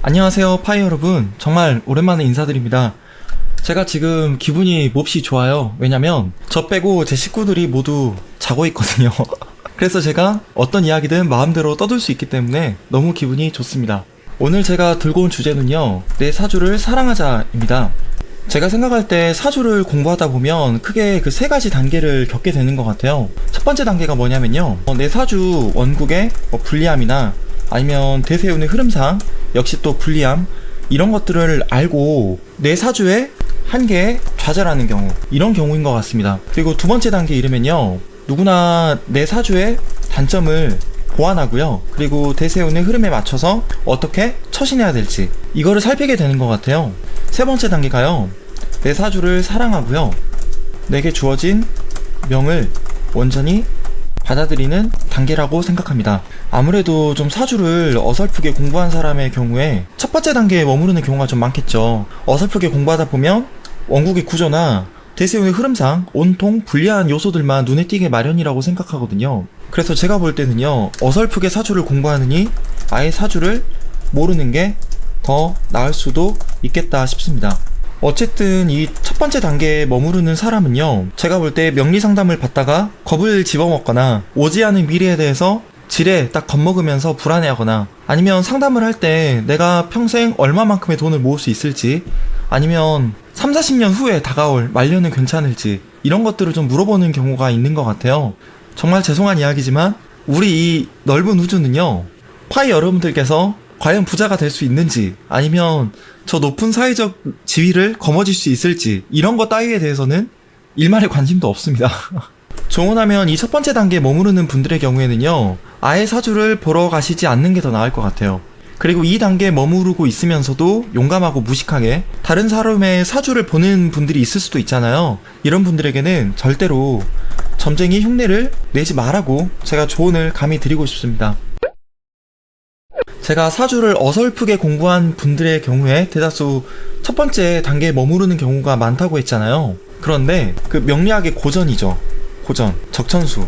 안녕하세요 파이 여러분, 정말 오랜만에 인사드립니다. 제가 지금 기분이 몹시 좋아요. 왜냐면 저 빼고 제 식구들이 모두 자고 있거든요. 그래서 제가 어떤 이야기든 마음대로 떠들 수 있기 때문에 너무 기분이 좋습니다. 오늘 제가 들고 온 주제는요, 내 사주를 사랑하자입니다. 제가 생각할 때 사주를 공부하다 보면 크게 그 세 가지 단계를 겪게 되는 것 같아요. 첫 번째 단계가 뭐냐면요, 내 사주 원국의 불리함이나 아니면 대세운의 흐름상 역시 또 불리함, 이런 것들을 알고 내 사주의 한계에 좌절하는 경우, 이런 경우인 것 같습니다. 그리고 두 번째 단계 이르면요, 누구나 내 사주의 단점을 보완하고요, 그리고 대세운의 흐름에 맞춰서 어떻게 처신해야 될지, 이거를 살피게 되는 것 같아요. 세 번째 단계가요, 내 사주를 사랑하고요, 내게 주어진 명을 온전히 받아들이는 단계라고 생각합니다. 아무래도 좀 사주를 어설프게 공부한 사람의 경우에 첫 번째 단계에 머무르는 경우가 좀 많겠죠. 어설프게 공부하다 보면 원국의 구조나 대세운의 흐름상 온통 불리한 요소들만 눈에 띄게 마련이라고 생각하거든요. 그래서 제가 볼 때는요, 어설프게 사주를 공부하느니 아예 사주를 모르는 게 더 나을 수도 있겠다 싶습니다. 어쨌든 이 첫 번째 단계에 머무르는 사람은요, 제가 볼 때 명리 상담을 받다가 겁을 집어먹거나 오지 않은 미래에 대해서 지레 딱 겁먹으면서 불안해하거나, 아니면 상담을 할 때 내가 평생 얼마만큼의 돈을 모을 수 있을지, 아니면 30-40년 후에 다가올 말년은 괜찮을지, 이런 것들을 좀 물어보는 경우가 있는 것 같아요. 정말 죄송한 이야기지만 우리 이 넓은 우주는요, 파이 여러분들께서 과연 부자가 될 수 있는지, 아니면 저 높은 사회적 지위를 거머쥘 수 있을지, 이런 것 따위에 대해서는 일말의 관심도 없습니다. 종언하면 이 첫 번째 단계에 머무르는 분들의 경우에는요, 아예 사주를 보러 가시지 않는 게 더 나을 것 같아요. 그리고 이 단계에 머무르고 있으면서도 용감하고 무식하게 다른 사람의 사주를 보는 분들이 있을 수도 있잖아요. 이런 분들에게는 절대로 점쟁이 흉내를 내지 말라고 제가 조언을 감히 드리고 싶습니다. 제가 사주를 어설프게 공부한 분들의 경우에 대다수 첫 번째 단계에 머무르는 경우가 많다고 했잖아요. 그런데 그 명리학의 고전이죠. 고전, 적천수.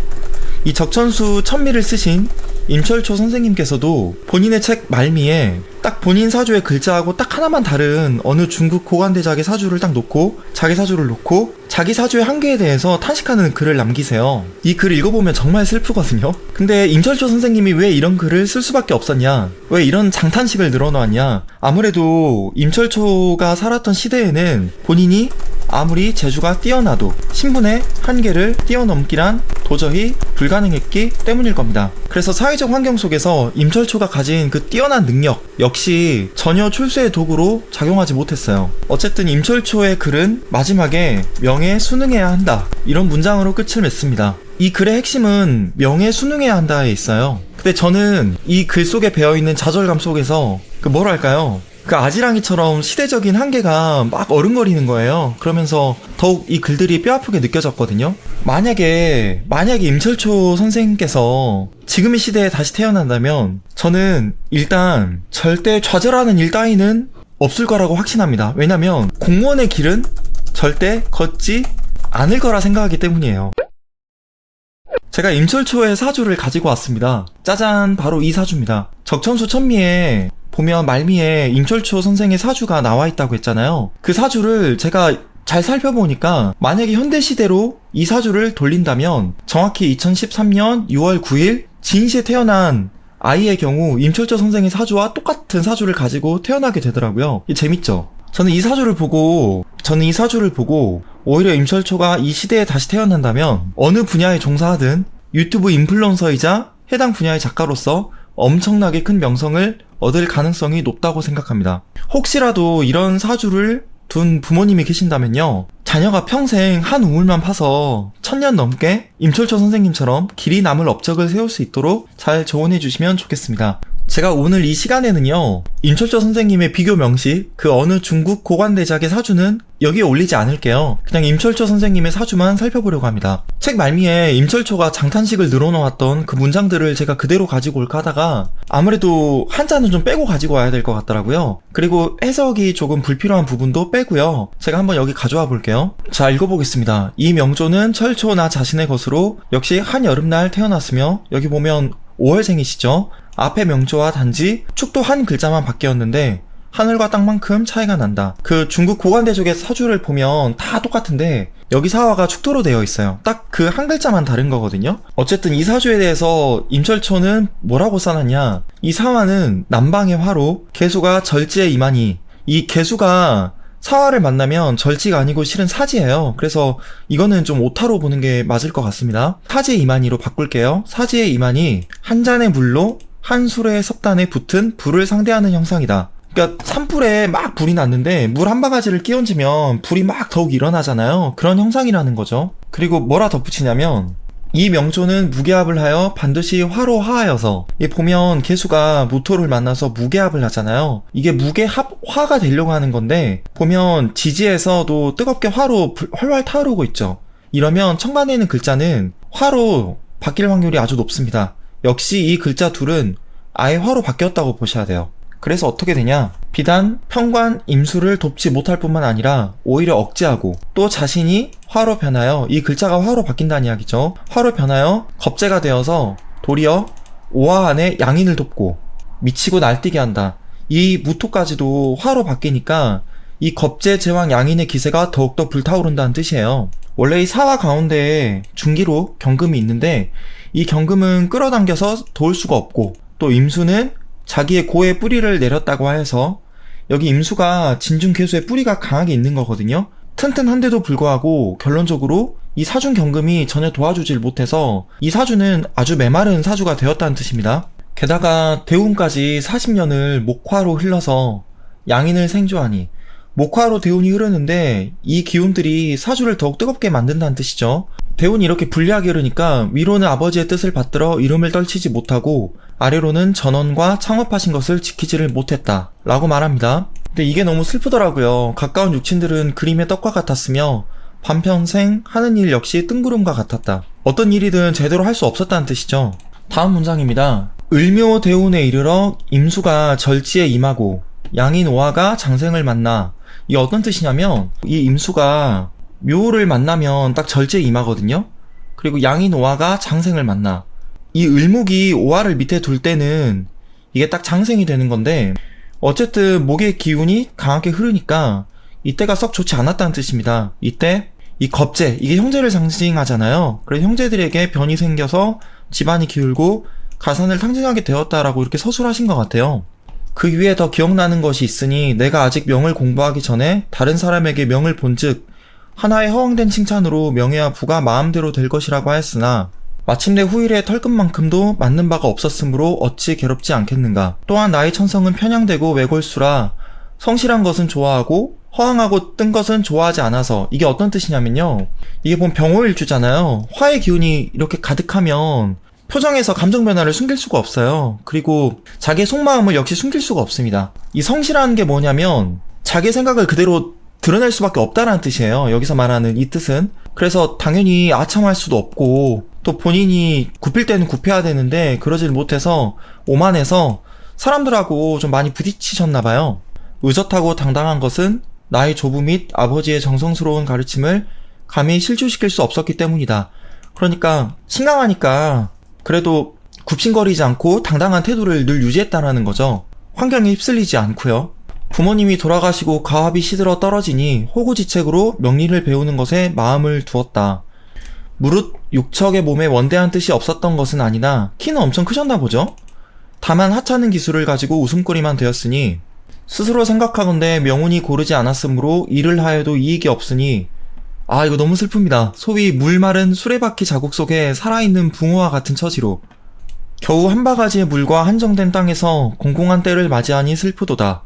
이 적천수 천미를 쓰신 임철초 선생님께서도 본인의 책 말미에 딱 본인 사주의 글자하고 딱 하나만 다른 어느 중국 고관대작의 사주를 딱 놓고, 자기 사주를 놓고 자기 사주의 한계에 대해서 탄식하는 글을 남기세요. 이 글을 읽어보면 정말 슬프거든요. 근데 임철초 선생님이 왜 이런 글을 쓸 수밖에 없었냐, 왜 이런 장탄식을 늘어놓았냐, 아무래도 임철초가 살았던 시대에는 본인이 아무리 재주가 뛰어나도 신분의 한계를 뛰어넘기란 도저히 불가능했기 때문일 겁니다. 그래서 사회적 환경 속에서 임철초가 가진 그 뛰어난 능력 역시 전혀 출세의 도구로 작용하지 못했어요. 어쨌든 임철초의 글은 마지막에 명예 순응해야 한다, 이런 문장으로 끝을 맺습니다. 이 글의 핵심은 명예 순응해야 한다에 있어요. 근데 저는 이 글 속에 배어있는 좌절감 속에서 그 뭐랄까요, 그 아지랑이처럼 시대적인 한계가 막 어른거리는 거예요. 그러면서 더욱 이 글들이 뼈아프게 느껴졌거든요. 만약에 임철초 선생님께서 지금의 시대에 다시 태어난다면 저는 일단 절대 좌절하는 일 따위는 없을 거라고 확신합니다. 왜냐면 공무원의 길은 절대 걷지 않을 거라 생각하기 때문이에요. 제가 임철초의 사주를 가지고 왔습니다. 짜잔, 바로 이 사주입니다. 적천수 천미에 보면 말미에 임철초 선생의 사주가 나와 있다고 했잖아요. 그 사주를 제가 잘 살펴보니까 만약에 현대시대로 이 사주를 돌린다면 정확히 2013년 6월 9일 진시에 태어난 아이의 경우 임철초 선생의 사주와 똑같은 사주를 가지고 태어나게 되더라고요. 이게 재밌죠? 저는 이 사주를 보고 오히려 임철초가 이 시대에 다시 태어난다면 어느 분야에 종사하든 유튜브 인플루언서이자 해당 분야의 작가로서 엄청나게 큰 명성을 얻을 가능성이 높다고 생각합니다. 혹시라도 이런 사주를 둔 부모님이 계신다면요, 자녀가 평생 한 우물만 파서 1000년 넘게 임철초 선생님처럼 길이 남을 업적을 세울 수 있도록 잘 조언해 주시면 좋겠습니다. 제가 오늘 이 시간에는요, 임철초 선생님의 비교 명식, 그 어느 중국 고관대작의 사주는 여기에 올리지 않을게요. 그냥 임철초 선생님의 사주만 살펴보려고 합니다. 책 말미에 임철초가 장탄식을 늘어놓았던 그 문장들을 제가 그대로 가지고 올까 하다가 아무래도 한자는 좀 빼고 가지고 와야 될 것 같더라고요. 그리고 해석이 조금 불필요한 부분도 빼고요, 제가 한번 여기 가져와 볼게요. 자, 읽어보겠습니다. 이 명조는 철초 나 자신의 것으로 역시 한여름날 태어났으며, 여기 보면 5월생이시죠? 앞에 명조와 단지 축도 한 글자만 바뀌었는데 하늘과 땅만큼 차이가 난다. 그 중국 고관대족의 사주를 보면 다 똑같은데 여기 사화가 축토로 되어 있어요. 딱 그 한 글자만 다른 거거든요. 어쨌든 이 사주에 대해서 임철초는 뭐라고 써놨냐, 이 사화는 남방의 화로, 개수가 절지의 이만희. 이 개수가 사화를 만나면 절지가 아니고 실은 사지예요. 그래서 이거는 좀 오타로 보는 게 맞을 것 같습니다. 사지의 이만희로 바꿀게요. 사지의 이만희, 한 잔의 물로 한 수레의 섭단에 붙은 불을 상대하는 형상이다. 그러니까 산불에 막 불이 났는데 물 한 바가지를 끼얹으면 불이 막 더욱 일어나잖아요. 그런 형상이라는 거죠. 그리고 뭐라 덧붙이냐면, 이 명조는 무게합을 하여 반드시 화로 하하여서, 이 보면 개수가 무토를 만나서 무게합을 하잖아요. 이게 무게합 화가 되려고 하는 건데, 보면 지지에서도 뜨겁게 화로 활활 타오르고 있죠. 이러면 천간에 있는 글자는 화로 바뀔 확률이 아주 높습니다. 역시 이 글자 둘은 아예 화로 바뀌었다고 보셔야 돼요. 그래서 어떻게 되냐, 비단 편관 임수를 돕지 못할 뿐만 아니라 오히려 억제하고, 또 자신이 화로 변하여, 이 글자가 화로 바뀐다는 이야기죠. 화로 변하여 겁재가 되어서 도리어 오화 안에 양인을 돕고 미치고 날뛰게 한다. 이 무토까지도 화로 바뀌니까 이 겁재 제왕 양인의 기세가 더욱더 불타오른다는 뜻이에요. 원래 이 사화 가운데에 중기로 경금이 있는데, 이 경금은 끌어당겨서 도울 수가 없고, 또 임수는 자기의 고의 뿌리를 내렸다고 해서, 여기 임수가 진중개수의 뿌리가 강하게 있는 거거든요. 튼튼한데도 불구하고 결론적으로 이 사준 경금이 전혀 도와주질 못해서 이 사주는 아주 메마른 사주가 되었다는 뜻입니다. 게다가 대운까지 40년을 목화로 흘러서 양인을 생조하니, 목화로 대운이 흐르는데 이 기운들이 사주를 더욱 뜨겁게 만든다는 뜻이죠. 대운이 이렇게 불리하게 흐르니까 위로는 아버지의 뜻을 받들어 이름을 떨치지 못하고, 아래로는 전원과 창업하신 것을 지키지를 못했다 라고 말합니다. 근데 이게 너무 슬프더라고요. 가까운 육친들은 그림의 떡과 같았으며 반평생 하는 일 역시 뜬구름과 같았다. 어떤 일이든 제대로 할 수 없었다는 뜻이죠. 다음 문장입니다. 을묘 대운에 이르러 임수가 절지에 임하고 양인 오화가 장생을 만나. 이게 어떤 뜻이냐면, 이 임수가 묘를 만나면 딱 절지에 임하거든요. 그리고 양인 오화가 장생을 만나. 이 을목이 오화를 밑에 둘 때는 이게 딱 장생이 되는 건데, 어쨌든 목의 기운이 강하게 흐르니까 이때가 썩 좋지 않았다는 뜻입니다. 이때 이 겁재, 이게 형제를 상징하잖아요. 그래서 형제들에게 변이 생겨서 집안이 기울고 가산을 탕진하게 되었다라고 이렇게 서술하신 것 같아요. 그 위에 더 기억나는 것이 있으니 내가 아직 명을 공부하기 전에 다른 사람에게 명을 본즉 하나의 허황된 칭찬으로 명예와 부가 마음대로 될 것이라고 하였으나 마침내 후일의 털끝만큼도 맞는 바가 없었으므로 어찌 괴롭지 않겠는가. 또한 나의 천성은 편향되고 외골수라 성실한 것은 좋아하고 허황하고 뜬 것은 좋아하지 않아서. 이게 어떤 뜻이냐면요, 이게 보면 병호일주잖아요. 화의 기운이 이렇게 가득하면 표정에서 감정 변화를 숨길 수가 없어요. 그리고 자기의 속마음을 역시 숨길 수가 없습니다. 이 성실한 게 뭐냐면 자기의 생각을 그대로 드러낼 수밖에 없다라는 뜻이에요. 여기서 말하는 이 뜻은. 그래서 당연히 아첨할 수도 없고, 또 본인이 굽힐 때는 굽혀야 되는데 그러질 못해서 오만해서 사람들하고 좀 많이 부딪히셨나봐요. 의젓하고 당당한 것은 나의 조부 및 아버지의 정성스러운 가르침을 감히 실추시킬 수 없었기 때문이다. 그러니까 신강하니까 그래도 굽신거리지 않고 당당한 태도를 늘 유지했다라는 거죠. 환경에 휩쓸리지 않고요. 부모님이 돌아가시고 가업이 시들어 떨어지니 호구지책으로 명리를 배우는 것에 마음을 두었다. 무릇 육척의 몸에 원대한 뜻이 없었던 것은 아니나 키는 엄청 크셨나 보죠? 다만 하찮은 기술을 가지고 웃음거리만 되었으니 스스로 생각하건대 명운이 고르지 않았으므로 일을 하여도 이익이 없으니, 아 이거 너무 슬픕니다. 소위 물 마른 수레바퀴 자국 속에 살아있는 붕어와 같은 처지로 겨우 한 바가지의 물과 한정된 땅에서 공공한 때를 맞이하니 슬프도다.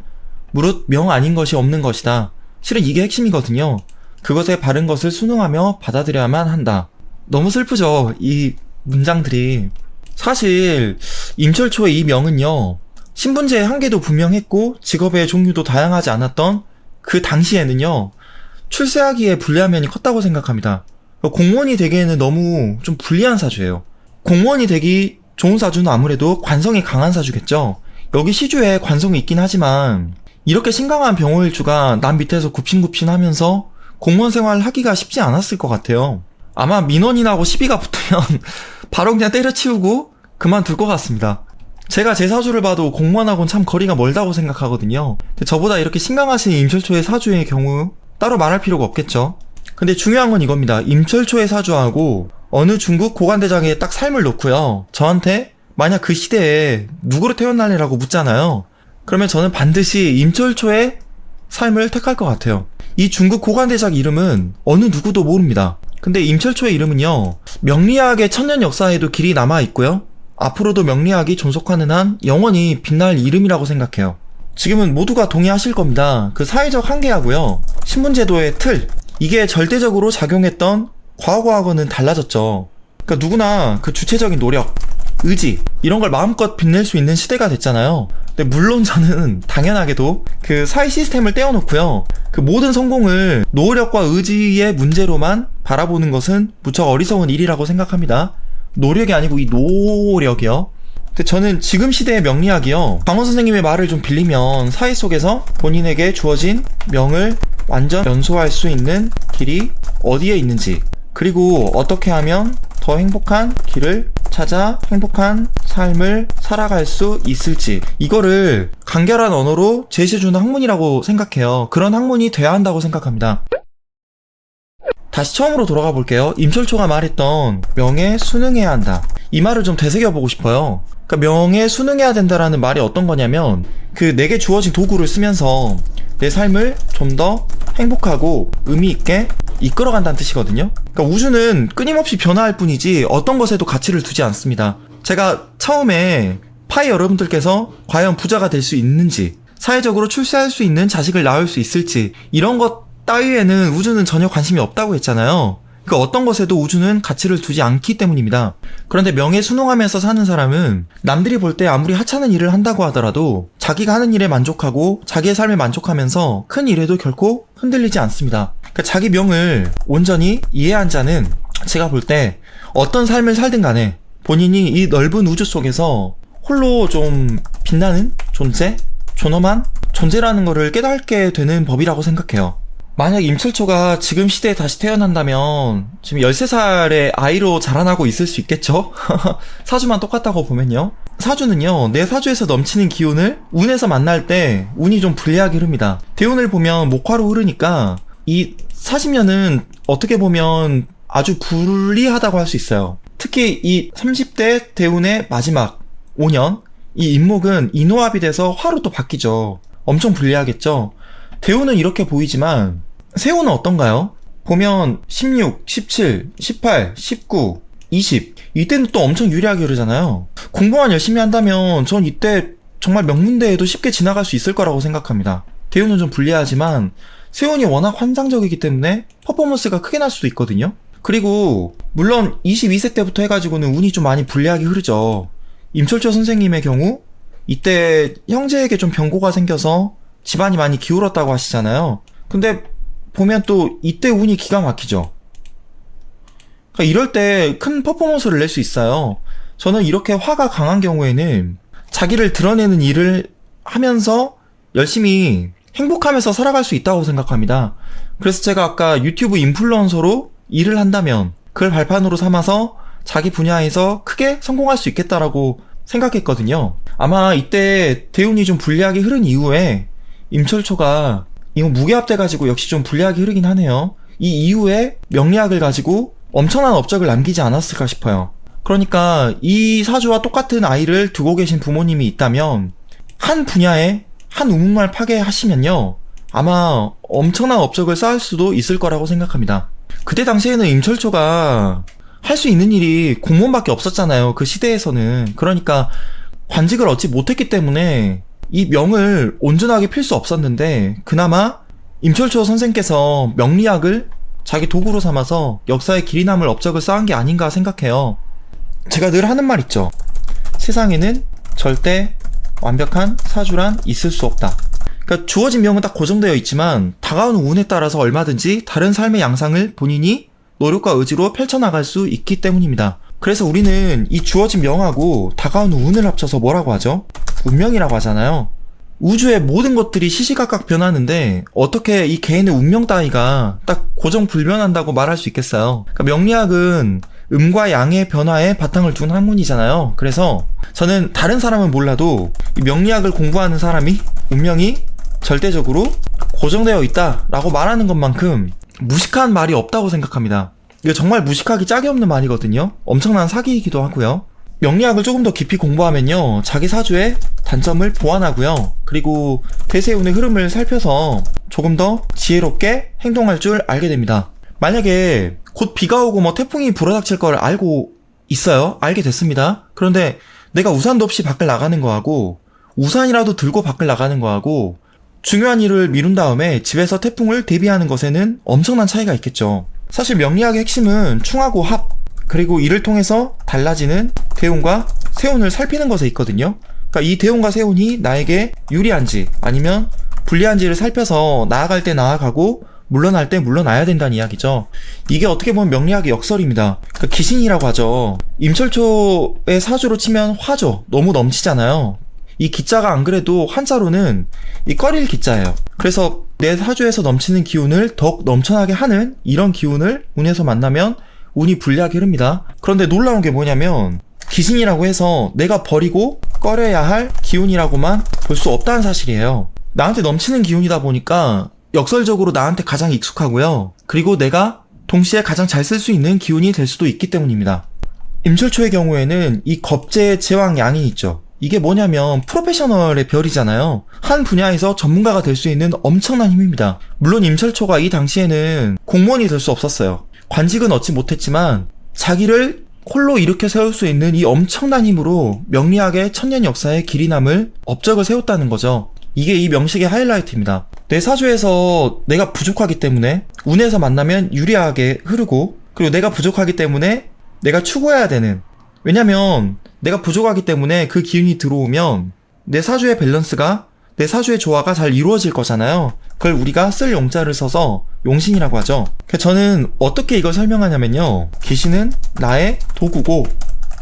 무릇 명 아닌 것이 없는 것이다. 실은 이게 핵심이거든요. 그것에 바른 것을 순응하며 받아들여야만 한다. 너무 슬프죠, 이 문장들이. 사실 임철초의 이 명은요, 신분제의 한계도 분명했고 직업의 종류도 다양하지 않았던 그 당시에는요, 출세하기에 불리한 면이 컸다고 생각합니다. 공무원이 되기에는 너무 좀 불리한 사주예요. 공무원이 되기 좋은 사주는 아무래도 관성이 강한 사주겠죠. 여기 시주에 관성이 있긴 하지만 이렇게 신강한 병호일주가 남 밑에서 굽신굽신하면서 공무원 생활을 하기가 쉽지 않았을 것 같아요. 아마 민원인하고 시비가 붙으면 바로 그냥 때려치우고 그만둘 것 같습니다. 제가 제 사주를 봐도 공무원하고는 참 거리가 멀다고 생각하거든요. 근데 저보다 이렇게 신강하신 임철초의 사주의 경우 따로 말할 필요가 없겠죠. 근데 중요한 건 이겁니다. 임철초의 사주하고 어느 중국 고관대장의 딱 삶을 놓고요, 저한테 만약 그 시대에 누구로 태어날래라고 묻잖아요. 그러면 저는 반드시 임철초의 삶을 택할 것 같아요. 이 중국 고관대작 이름은 어느 누구도 모릅니다. 근데 임철초의 이름은요, 명리학의 천년 역사에도 길이 남아있고요, 앞으로도 명리학이 존속하는 한 영원히 빛날 이름이라고 생각해요. 지금은 모두가 동의하실 겁니다. 그 사회적 한계하고요, 신분제도의 틀, 이게 절대적으로 작용했던 과거하고는 달라졌죠. 그러니까 누구나 그 주체적인 노력, 의지, 이런 걸 마음껏 빛낼 수 있는 시대가 됐잖아요. 근데 물론 저는 당연하게도 그 사회 시스템을 떼어놓고요, 그 모든 성공을 노력과 의지의 문제로만 바라보는 것은 무척 어리석은 일이라고 생각합니다. 노력이 아니고 이 노력이요. 근데 저는 지금 시대의 명리학이요, 강원 선생님의 말을 좀 빌리면 사회 속에서 본인에게 주어진 명을 완전 연소할 수 있는 길이 어디에 있는지, 그리고 어떻게 하면 더 행복한 길을 찾아 행복한 삶을 살아갈 수 있을지, 이거를 간결한 언어로 제시해주는 학문이라고 생각해요. 그런 학문이 돼야 한다고 생각합니다. 다시 처음으로 돌아가 볼게요. 임철초가 말했던 명예 순응해야 한다, 이 말을 좀 되새겨보고 싶어요. 그러니까 명예 순응해야 된다라는 말이 어떤 거냐면, 그 내게 주어진 도구를 쓰면서 내 삶을 좀 더 행복하고 의미있게 이끌어간다는 뜻이거든요. 그러니까 우주는 끊임없이 변화할 뿐이지 어떤 것에도 가치를 두지 않습니다. 제가 처음에 파이 여러분들께서 과연 부자가 될 수 있는지, 사회적으로 출세할 수 있는 자식을 낳을 수 있을지, 이런 것 따위에는 우주는 전혀 관심이 없다고 했잖아요. 그 어떤 것에도 우주는 가치를 두지 않기 때문입니다. 그런데 명예 순응하면서 사는 사람은 남들이 볼 때 아무리 하찮은 일을 한다고 하더라도 자기가 하는 일에 만족하고 자기의 삶에 만족하면서 큰 일에도 결코 흔들리지 않습니다. 그러니까 자기 명을 온전히 이해한 자는 제가 볼 때 어떤 삶을 살든 간에 본인이 이 넓은 우주 속에서 홀로 좀 빛나는 존재, 존엄한 존재라는 거를 깨닫게 되는 법이라고 생각해요. 만약 임철초가 지금 시대에 다시 태어난다면 지금 13살의 아이로 자라나고 있을 수 있겠죠? 사주만 똑같다고 보면요. 사주는요, 내 사주에서 넘치는 기운을 운에서 만날 때 운이 좀 불리하게 흐릅니다. 대운을 보면 목화로 흐르니까 이 40년은 어떻게 보면 아주 불리하다고 할 수 있어요. 특히 이 30대 대운의 마지막 5년, 이 인목은 인호합이 돼서 화로 또 바뀌죠. 엄청 불리하겠죠? 대운은 이렇게 보이지만 세운은 어떤가요? 보면 16, 17, 18, 19, 20, 이때는 또 엄청 유리하게 흐르잖아요. 공부만 열심히 한다면 전 이때 정말 명문대에도 쉽게 지나갈 수 있을 거라고 생각합니다. 대운은 좀 불리하지만 세운이 워낙 환상적이기 때문에 퍼포먼스가 크게 날 수도 있거든요. 그리고 물론 22세 때부터 해가지고는 운이 좀 많이 불리하게 흐르죠. 임철초 선생님의 경우 이때 형제에게 좀 병고가 생겨서 집안이 많이 기울었다고 하시잖아요. 근데 보면 또 이때 운이 기가 막히죠. 그러니까 이럴 때 큰 퍼포먼스를 낼 수 있어요. 저는 이렇게 화가 강한 경우에는 자기를 드러내는 일을 하면서 열심히 행복하면서 살아갈 수 있다고 생각합니다. 그래서 제가 아까 유튜브 인플루언서로 일을 한다면 그걸 발판으로 삼아서 자기 분야에서 크게 성공할 수 있겠다라고 생각했거든요. 아마 이때 대운이 좀 불리하게 흐른 이후에 임철초가 이거 무게합돼 가지고 역시 좀 불리하게 흐르긴 하네요. 이 이후에 명리학을 가지고 엄청난 업적을 남기지 않았을까 싶어요. 그러니까 이 사주와 똑같은 아이를 두고 계신 부모님이 있다면 한 분야에 한 우물만 파괴하시면요, 아마 엄청난 업적을 쌓을 수도 있을 거라고 생각합니다. 그때 당시에는 임철초가 할 수 있는 일이 공무원밖에 없었잖아요. 그 시대에서는. 그러니까 관직을 얻지 못했기 때문에 이 명을 온전하게 필 수 없었는데, 그나마 임철초 선생께서 명리학을 자기 도구로 삼아서 역사에 길이 남을 업적을 쌓은 게 아닌가 생각해요. 제가 늘 하는 말 있죠. 세상에는 절대 완벽한 사주란 있을 수 없다. 그러니까 주어진 명은 딱 고정되어 있지만 다가오는 운에 따라서 얼마든지 다른 삶의 양상을 본인이 노력과 의지로 펼쳐나갈 수 있기 때문입니다. 그래서 우리는 이 주어진 명하고 다가오는 운을 합쳐서 뭐라고 하죠? 운명이라고 하잖아요. 우주의 모든 것들이 시시각각 변하는데 어떻게 이 개인의 운명 따위가 딱 고정불변한다고 말할 수 있겠어요? 그러니까 명리학은 음과 양의 변화에 바탕을 둔 학문이잖아요. 그래서 저는 다른 사람은 몰라도 이 명리학을 공부하는 사람이 운명이 절대적으로 고정되어 있다라고 말하는 것만큼 무식한 말이 없다고 생각합니다. 이거 정말 무식하기 짝이 없는 말이거든요. 엄청난 사기이기도 하고요. 명리학을 조금 더 깊이 공부하면요, 자기 사주의 단점을 보완하고요, 그리고 대세운의 흐름을 살펴서 조금 더 지혜롭게 행동할 줄 알게 됩니다. 만약에 곧 비가 오고 뭐 태풍이 불어닥칠 걸 알고 있어요. 알게 됐습니다. 그런데 내가 우산도 없이 밖을 나가는 거하고 우산이라도 들고 밖을 나가는 거하고 중요한 일을 미룬 다음에 집에서 태풍을 대비하는 것에는 엄청난 차이가 있겠죠. 사실 명리학의 핵심은 충하고 합, 그리고 이를 통해서 달라지는 대운과 세운을 살피는 것에 있거든요. 그러니까 이 대운과 세운이 나에게 유리한지 아니면 불리한지를 살펴서 나아갈 때 나아가고 물러날 때 물러나야 된다는 이야기죠. 이게 어떻게 보면 명리학의 역설입니다. 그러니까 기신이라고 하죠. 임철초의 사주로 치면 화죠. 너무 넘치잖아요. 이 기자가 안 그래도 한자로는 이 꺼릴 기자예요. 그래서 내 사주에서 넘치는 기운을 더욱 넘쳐나게 하는 이런 기운을 운에서 만나면 운이 불리하게 흐릅니다. 그런데 놀라운 게 뭐냐면 기신이라고 해서 내가 버리고 꺼려야 할 기운이라고만 볼 수 없다는 사실이에요. 나한테 넘치는 기운이다 보니까 역설적으로 나한테 가장 익숙하고요. 그리고 내가 동시에 가장 잘 쓸 수 있는 기운이 될 수도 있기 때문입니다. 임철초의 경우에는 이 겁재의 제왕 양이 있죠. 이게 뭐냐면 프로페셔널의 별이잖아요. 한 분야에서 전문가가 될 수 있는 엄청난 힘입니다. 물론 임철초가 이 당시에는 공무원이 될 수 없었어요. 관직은 얻지 못했지만 자기를 홀로 일으켜 세울 수 있는 이 엄청난 힘으로 명리학의 천년 역사의 길이 남을 업적을 세웠다는 거죠. 이게 이 명식의 하이라이트입니다. 내 사주에서 내가 부족하기 때문에 운에서 만나면 유리하게 흐르고, 그리고 내가 부족하기 때문에 내가 추구해야 되는, 왜냐면 내가 부족하기 때문에 그 기운이 들어오면 내 사주의 밸런스가, 내 사주의 조화가 잘 이루어질 거잖아요. 그걸 우리가 쓸 용자를 써서 용신이라고 하죠. 저는 어떻게 이걸 설명하냐면요, 귀신은 나의 도구고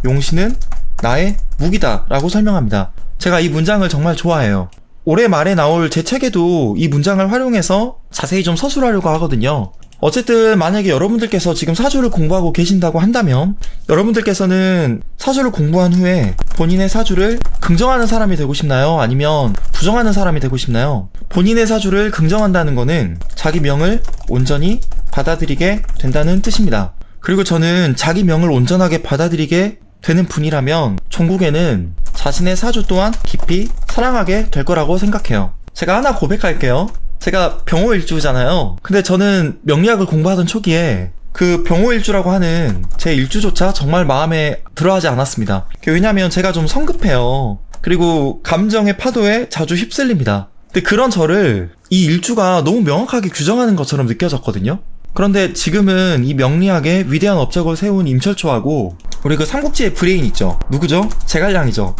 용신은 나의 무기다 라고 설명합니다. 제가 이 문장을 정말 좋아해요. 올해 말에 나올 제 책에도 이 문장을 활용해서 자세히 좀 서술하려고 하거든요. 어쨌든 만약에 여러분들께서 지금 사주를 공부하고 계신다고 한다면 여러분들께서는 사주를 공부한 후에 본인의 사주를 긍정하는 사람이 되고 싶나요? 아니면 부정하는 사람이 되고 싶나요? 본인의 사주를 긍정한다는 거는 자기 명을 온전히 받아들이게 된다는 뜻입니다. 그리고 저는 자기 명을 온전하게 받아들이게 되는 분이라면 종국에는 자신의 사주 또한 깊이 사랑하게 될 거라고 생각해요. 제가 하나 고백할게요. 제가 병호일주잖아요. 근데 저는 명리학을 공부하던 초기에 그 병호일주라고 하는 제 일주조차 정말 마음에 들어하지 않았습니다. 왜냐면 제가 좀 성급해요. 그리고 감정의 파도에 자주 휩쓸립니다. 근데 그런 저를 이 일주가 너무 명확하게 규정하는 것처럼 느껴졌거든요. 그런데 지금은 이 명리학의 위대한 업적을 세운 임철초하고 우리 그 삼국지의 브레인 있죠. 누구죠? 제갈량이죠.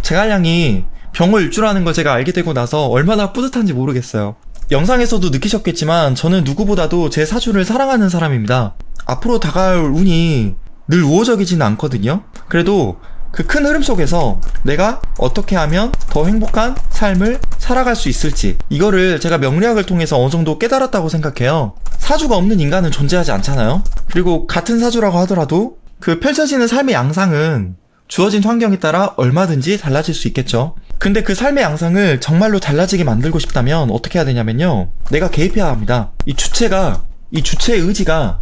제갈량이 병호일주라는 걸 제가 알게 되고 나서 얼마나 뿌듯한지 모르겠어요. 영상에서도 느끼셨겠지만 저는 누구보다도 제 사주를 사랑하는 사람입니다. 앞으로 다가올 운이 늘 우호적이지는 않거든요. 그래도 그 큰 흐름 속에서 내가 어떻게 하면 더 행복한 삶을 살아갈 수 있을지, 이거를 제가 명리학을 통해서 어느 정도 깨달았다고 생각해요. 사주가 없는 인간은 존재하지 않잖아요. 그리고 같은 사주라고 하더라도 그 펼쳐지는 삶의 양상은 주어진 환경에 따라 얼마든지 달라질 수 있겠죠. 근데 그 삶의 양상을 정말로 달라지게 만들고 싶다면 어떻게 해야 되냐면요, 내가 개입해야 합니다. 이 주체의 의지가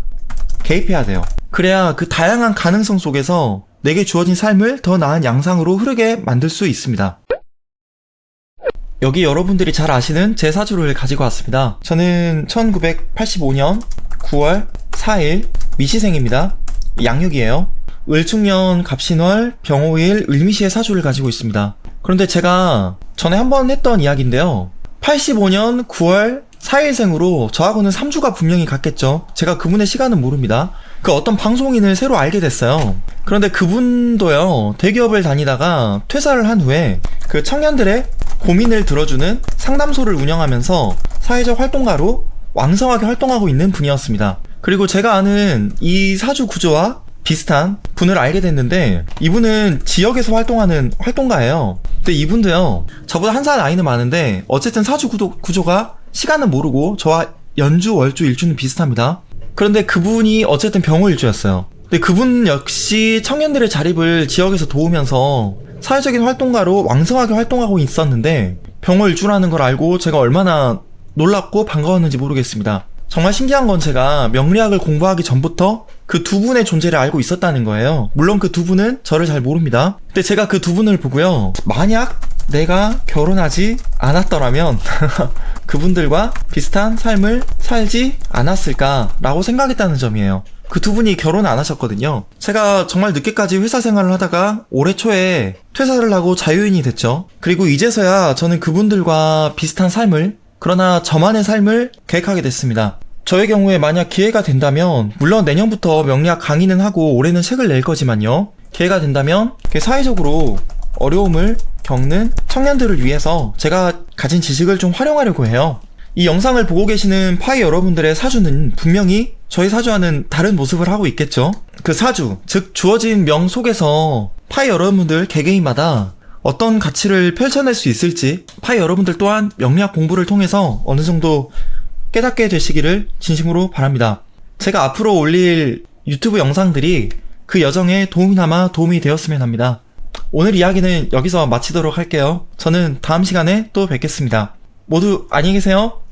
개입해야 돼요. 그래야 그 다양한 가능성 속에서 내게 주어진 삶을 더 나은 양상으로 흐르게 만들 수 있습니다. 여기 여러분들이 잘 아시는 제 사주를 가지고 왔습니다. 저는 1985년 9월 4일 미시생입니다. 양력이에요. 을축년 갑신월 병호일 을미시의 사주를 가지고 있습니다. 그런데 제가 전에 한번 했던 이야기인데요, 85년 9월 4일생으로 저하고는 3주가 분명히 같겠죠. 제가 그분의 시간은 모릅니다. 그 어떤 방송인을 새로 알게 됐어요. 그런데 그분도요, 대기업을 다니다가 퇴사를 한 후에 그 청년들의 고민을 들어주는 상담소를 운영하면서 사회적 활동가로 왕성하게 활동하고 있는 분이었습니다. 그리고 제가 아는 이 사주 구조와 비슷한 분을 알게 됐는데, 이분은 지역에서 활동하는 활동가예요. 근데 이분도요, 저보다 한 살 나이는 많은데 어쨌든 사주 구조가 시간은 모르고 저와 연주, 월주, 일주는 비슷합니다. 그런데 그분이 어쨌든 병호일주였어요. 근데 그분 역시 청년들의 자립을 지역에서 도우면서 사회적인 활동가로 왕성하게 활동하고 있었는데 병을 일주라는 걸 알고 제가 얼마나 놀랍고 반가웠는지 모르겠습니다. 정말 신기한 건 제가 명리학을 공부하기 전부터 그 두 분의 존재를 알고 있었다는 거예요. 물론 그 두 분은 저를 잘 모릅니다. 근데 제가 그 두 분을 보고요, 만약 내가 결혼하지 않았더라면 그분들과 비슷한 삶을 살지 않았을까라고 생각했다는 점이에요. 그 두 분이 결혼 안 하셨거든요. 제가 정말 늦게까지 회사 생활을 하다가 올해 초에 퇴사를 하고 자유인이 됐죠. 그리고 이제서야 저는 그분들과 비슷한 삶을, 그러나 저만의 삶을 계획하게 됐습니다. 저의 경우에 만약 기회가 된다면, 물론 내년부터 명리학 강의는 하고 올해는 책을 낼 거지만요, 기회가 된다면 사회적으로 어려움을 겪는 청년들을 위해서 제가 가진 지식을 좀 활용하려고 해요. 이 영상을 보고 계시는 파이 여러분들의 사주는 분명히 저희 사주와는 다른 모습을 하고 있겠죠. 그 사주, 즉 주어진 명 속에서 파이 여러분들 개개인마다 어떤 가치를 펼쳐낼 수 있을지, 파이 여러분들 또한 명리학 공부를 통해서 어느 정도 깨닫게 되시기를 진심으로 바랍니다. 제가 앞으로 올릴 유튜브 영상들이 그 여정에 도움이나마 도움이 되었으면 합니다. 오늘 이야기는 여기서 마치도록 할게요. 저는 다음 시간에 또 뵙겠습니다. 모두 안녕히 계세요.